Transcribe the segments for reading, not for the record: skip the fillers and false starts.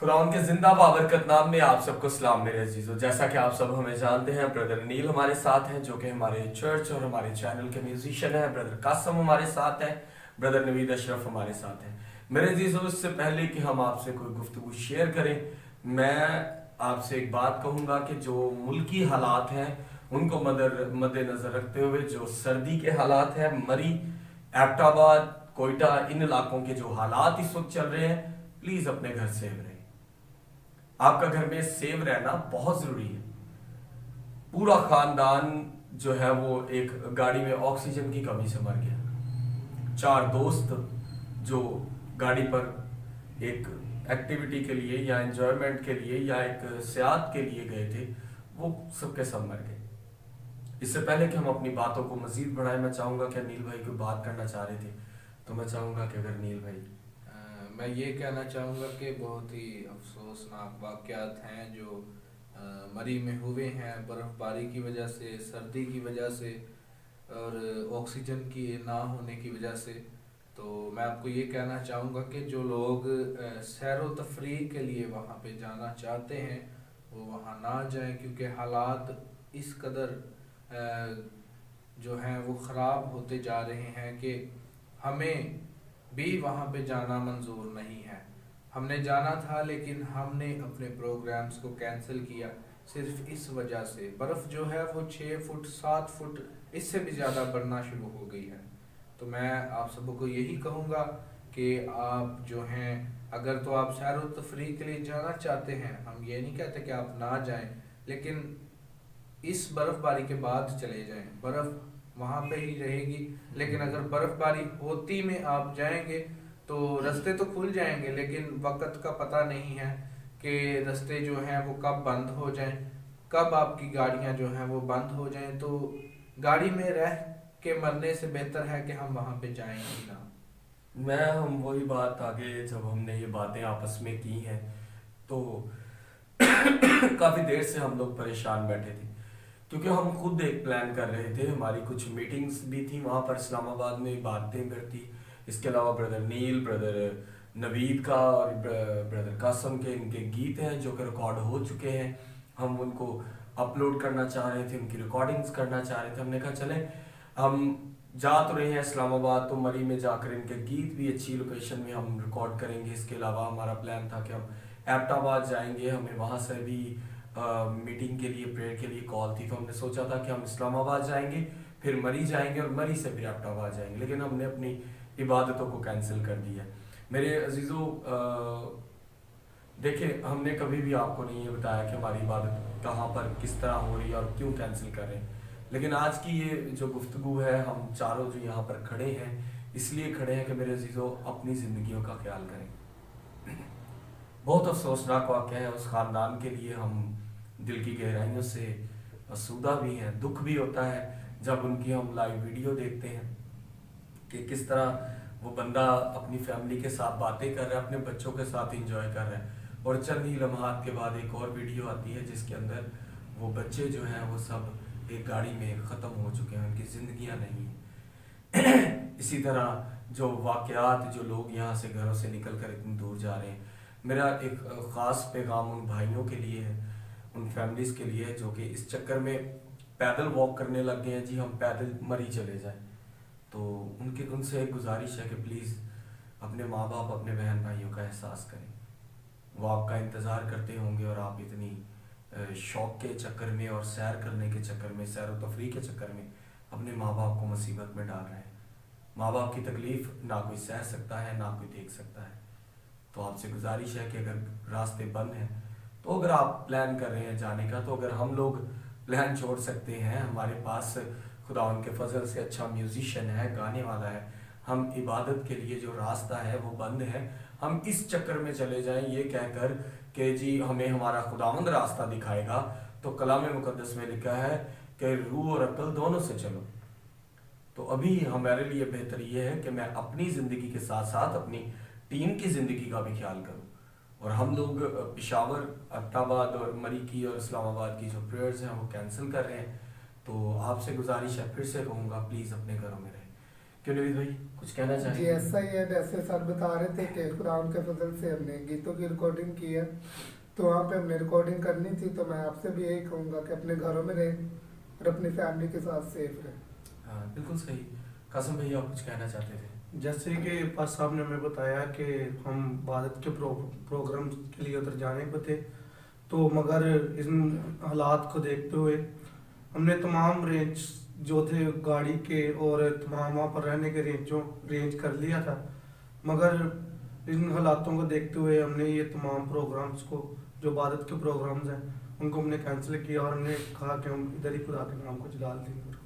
खुदावंद के जिंदा बाबरकत नाम में आप सबको सलाम मेरे अजीजों। जैसा कि आप सब हमें जानते हैं, ब्रदर नील हमारे साथ हैं जो कि हमारे चर्च और हमारे चैनल के म्यूजिशियन हैं। ब्रदर कासम हमारे साथ हैं, ब्रदर नवीद अशरफ हमारे साथ हैं। मेरे अजीजों, इससे पहले कि हम आपसे कोई गुफ्तगू शेयर करें, मैं आपसे एक बात कहूँगा कि जो मुल्की हालात हैं उनको मद्देनज़र रखते हुए जो सर्दी के हालात हैं, मरी, एबटाबाद, कोयटा, इन इलाकों के जो हालात इस वक्त चल रहे हैं, प्लीज़ अपने घर सेव रहें। आपका घर में सेव रहना बहुत ज़रूरी है। पूरा ख़ानदान जो है वो एक गाड़ी में ऑक्सीजन की कमी से मर गया। 4 दोस्त जो गाड़ी पर एक एक्टिविटी के लिए या एंजॉयमेंट के लिए या एक सियाहत के लिए गए थे, वो सबके सब मर गए। इससे पहले कि हम अपनी बातों को मज़ीद बढ़ाएं, मैं चाहूँगा कि नील भाई कोई बात करना चाह रहे थे, तो मैं चाहूँगा कि अगर नील भाई। मैं ये कहना चाहूँगा कि बहुत ही अफसोसनाक वाक़यात हैं जो मरी में हुए हैं, बर्फ़बारी की वजह से, सर्दी की वजह से और ऑक्सीजन की ना होने की वजह से। तो मैं आपको ये कहना चाहूँगा कि जो लोग सैर व तफरीह के लिए वहाँ पे जाना चाहते हैं वो वहाँ ना जाएं, क्योंकि हालात इस कदर जो हैं वो ख़राब होते जा रहे हैं कि हमें भी वहाँ पे जाना मंजूर नहीं है। हमने जाना था लेकिन हमने अपने प्रोग्राम्स को कैंसिल किया सिर्फ इस वजह से बर्फ़ जो है वो 6 फुट 7 फुट इससे भी ज़्यादा बढ़ना शुरू हो गई है। तो मैं आप सबको यही कहूँगा कि आप जो हैं, अगर तो आप सैर व तफरीह के लिए जाना चाहते हैं, हम ये नहीं कहते कि आप ना जाएं, लेकिन इस बर्फ़बारी के बाद चले जाएं। बर्फ़ वहाँ पे ही रहेगी, लेकिन अगर बर्फ़बारी होती में आप जाएंगे तो रास्ते तो खुल जाएंगे, लेकिन वक्त का पता नहीं है कि रास्ते जो हैं वो कब बंद हो जाएं, कब आपकी गाड़ियाँ जो हैं वो बंद हो जाएं। तो गाड़ी में रह के मरने से बेहतर है कि हम वहाँ पे जाएं ही ना। हम वही बात आगे जब हमने ये बातें आपस में की हैं तो काफ़ी देर से हम लोग परेशान बैठे थे, क्योंकि हम खुद एक प्लान कर रहे थे। हमारी कुछ मीटिंग्स भी थी वहाँ पर इस्लामाबाद में, बातें करती। इसके अलावा ब्रदर नील, ब्रदर नवीद का और ब्रदर कासम के इनके गीत हैं जो कि रिकॉर्ड हो चुके हैं। हम उनको अपलोड करना चाह रहे थे, उनकी रिकॉर्डिंग्स करना चाह रहे थे। हमने कहा चलें, हम जा तो रहे हैं इस्लामाबाद, तो मरी में जाकर इनके गीत भी अच्छी लोकेशन में हम रिकॉर्ड करेंगे। इसके अलावा हमारा प्लान था कि हम एबटाबाद जाएंगे, हमें वहाँ से भी मीटिंग के लिए, प्रेयर के लिए कॉल थी, तो हमने सोचा था कि हम इस्लामाबाद जाएंगे, फिर मरी जाएंगे और मरी से फिर एबटाबाद जाएंगे, लेकिन हमने अपनी इबादतों को कैंसिल कर दिया। मेरे अजीज़ों, देखिए, हमने कभी भी आपको नहीं ये बताया कि हमारी इबादत कहाँ पर किस तरह हो रही है और क्यों कैंसिल कर रहे हैं, लेकिन आज की ये जो गुफ्तगू है, हम चारों जो यहाँ पर खड़े हैं इसलिए खड़े हैं कि मेरे अजीज़ों अपनी ज़िंदगियों का ख्याल करें। बहुत अफसोसनाक वाक़या है उस ख़ानदान के लिए। हम दिल की गहराइयों से आसूदा भी हैं, दुख भी होता है जब उनकी हम लाइव वीडियो देखते हैं कि किस तरह वो बंदा अपनी फैमिली के साथ बातें कर रहा है, अपने बच्चों के साथ इंजॉय कर रहा है, और चंद ही लम्हात के बाद एक और वीडियो आती है जिसके अंदर वो बच्चे जो हैं वो सब एक गाड़ी में ख़त्म हो चुके हैं, उनकी ज़िंदगियाँ नहीं हैं। इसी तरह जो वाक़यात, जो लोग यहाँ से घरों से निकल कर इतनी दूर जा रहे हैं, मेरा एक ख़ास पैगाम उन भाइयों के लिए है, उन फैमिलीज़ के लिए है जो कि इस चक्कर में पैदल वॉक करने लग गए हैं। जी, हम पैदल मरी चले जाएं, तो उनसे एक गुजारिश है कि प्लीज़ अपने माँ बाप, अपने बहन भाइयों का एहसास करें। वो आपका इंतज़ार करते होंगे और आप इतनी शौक़ के चक्कर में और सैर करने के चक्कर में, सैर व तफरीह के चक्कर में अपने माँ बाप को मुसीबत में डाल रहे हैं। माँ बाप की तकलीफ़ ना कोई सह सकता है, ना कोई देख सकता है। तो आपसे गुजारिश है कि अगर रास्ते बंद हैं, तो अगर आप प्लान कर रहे हैं जाने का, तो अगर हम लोग प्लान छोड़ सकते हैं, हमारे पास खुदा उनके फजल से अच्छा म्यूजिशियन है, गाने वाला है, हम इबादत के लिए जो रास्ता है वो बंद है, हम इस चक्कर में चले जाएं ये कहकर कि जी हमें हमारा खुदावंद रास्ता दिखाएगा, तो कलाम मुकद्दस में लिखा है कि रूह और अक्ल दोनों से चलो। तो अभी हमारे लिए बेहतर ये है कि मैं अपनी ज़िंदगी के साथ साथ अपनी टीम की ज़िंदगी का भी ख्याल करूं। और हम लोग पेशावर, एबटाबाद और मरी की और इस्लामाबाद की जो प्रेयर्स हैं वो कैंसिल कर रहे हैं। तो आपसे गुजारिश है, फिर से कहूँगा, प्लीज़ अपने घरों में रहें, क्यों नवीद भाई कुछ कहना जी चाहेंगे? ऐसा ही है, जैसे सर बता रहे थे कि खुदा के फजल से हमने गीतों की रिकॉर्डिंग की है, तो वहाँ पे हमने रिकॉर्डिंग करनी थी। तो मैं आपसे भी यही कहूँगा कि अपने घरों में रहें और अपनी फैमिली के साथ सेफ रहें। हाँ बिल्कुल सही। कासिम भाई आप कुछ कहना चाहते थे? जैसे कि पास साहब ने हमें बताया कि हम भारत के प्रोग्राम के लिए उधर जाने को थे, तो मगर इन हालात को देखते हुए हमने तमाम रेंज जो थे गाड़ी के और तमाम वहाँ पर रहने के रेंज कर लिया था, मगर इन हालातों को देखते हुए हमने ये तमाम प्रोग्राम्स को, जो भारत के प्रोग्राम्स हैं, उनको हमने कैंसिल किया और हमने कहा कि हम इधर ही खुदा के नाम को जलाल देंगे।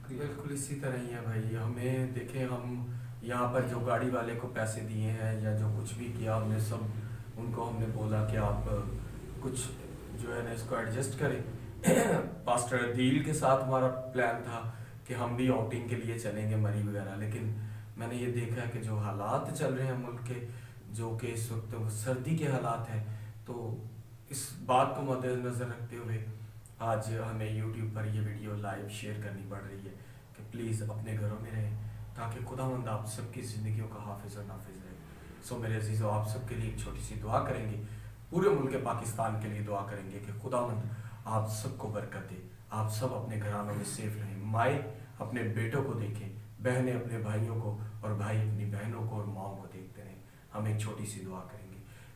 बिल्कुल इसी तरह ही है भाई। हमें देखें, हम यहाँ पर जो गाड़ी वाले को पैसे दिए हैं या जो कुछ भी किया हमने सब उनको हमने बोला कि आप कुछ जो है ना इसको एडजस्ट करें। पास्टर अदील के साथ हमारा प्लान था कि हम भी आउटिंग के लिए चलेंगे मरी वगैरह, लेकिन मैंने ये देखा है कि जो हालात चल रहे हैं मुल्क के, जो कि इस वक्त सर्दी के हालात हैं, तो इस बात को मद्देनज़र रखते हुए आज हमें यूट्यूब पर ये वीडियो लाइव शेयर करनी पड़ रही है कि प्लीज़ अपने घरों में रहें ताकि खुदावंद आप सबकी ज़िंदगियों का हाफिज़ और नाफिज़ रहे। सो मेरे अजीज़ों, आप सबके लिए एक छोटी सी दुआ करेंगे, पूरे मुल्क पाकिस्तान के लिए दुआ करेंगे कि खुदावंद आप सबको बरकत दे, आप सब अपने घरानों में सेफ रहें। माएँ अपने बेटों को देखें, बहनें अपने भाइयों को और भाई अपनी बहनों को और माओ को देखते रहें। हम एक छोटी सी दुआ करेंगे।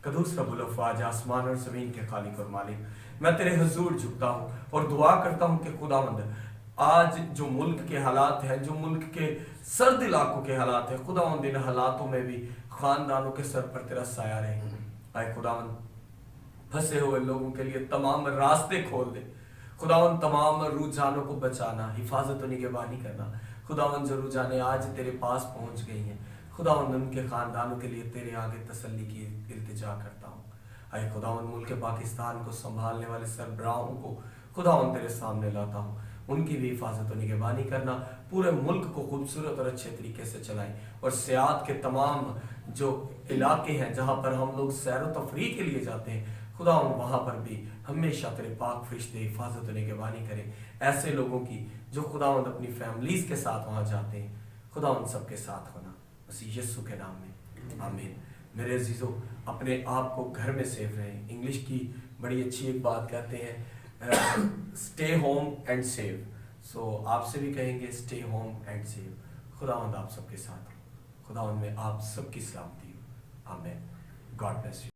कदूस रब्बुल अफ़वाज, आसमान और ज़मीन के खालिक और मालिक, मैं तेरे हुजूर झुकता हूँ और दुआ करता हूँ कि खुदावंद आज जो मुल्क के हालात हैं, जो मुल्क के सर्द इलाकों के हालात हैं, खुदावंद इन हालातों में भी ख़ानदानों के सर पर तेरा साया रहे। आए खुदावंद फंसे हुए लोगों के लिए तमाम रास्ते खोल दे। खुदावंद तमाम रुझानों को बचाना, हिफाजत और निगहबानी करना। खुदावंद जो रुझाने आज तेरे पास पहुँच गई हैं, खुदावंद उनके ख़ानदानों के लिए तेरे आगे तसल्ली की इल्तिजा करता हूँ। आए खुदावंद मुल्क पाकिस्तान को संभालने वाले सरबराहों को खुदावंद तेरे सामने लाता हूँ, उनकी भी हिफाजत और निगहबानी करना, पूरे मुल्क को खूबसूरत और अच्छे तरीके से चलाएं। और सियात के तमाम जो इलाके हैं जहाँ पर हम लोग सैर व तफरीह के लिए जाते हैं, खुदावंद वहाँ पर भी हमेशा तेरे पाक फरिश्ते हिफाजत और निगहबानी करें ऐसे लोगों की जो खुदावंद अपनी फैमिलीज़ के साथ वहाँ जाते हैं। खुदावंद सबके साथ होना मसीह यीशु के नाम में, आमीन। मेरे अजीज़ों, अपने आप को घर में सेफ रहें। इंग्लिश की बड़ी अच्छी एक बात कहते हैं, स्टे होम एंड सेव। सो आपसे भी कहेंगे स्टे होम एंड सेव। खुदावंद आप सबके साथ हो, खुदावंद में आप सबकी सलामती हो, आमीन। God bless you.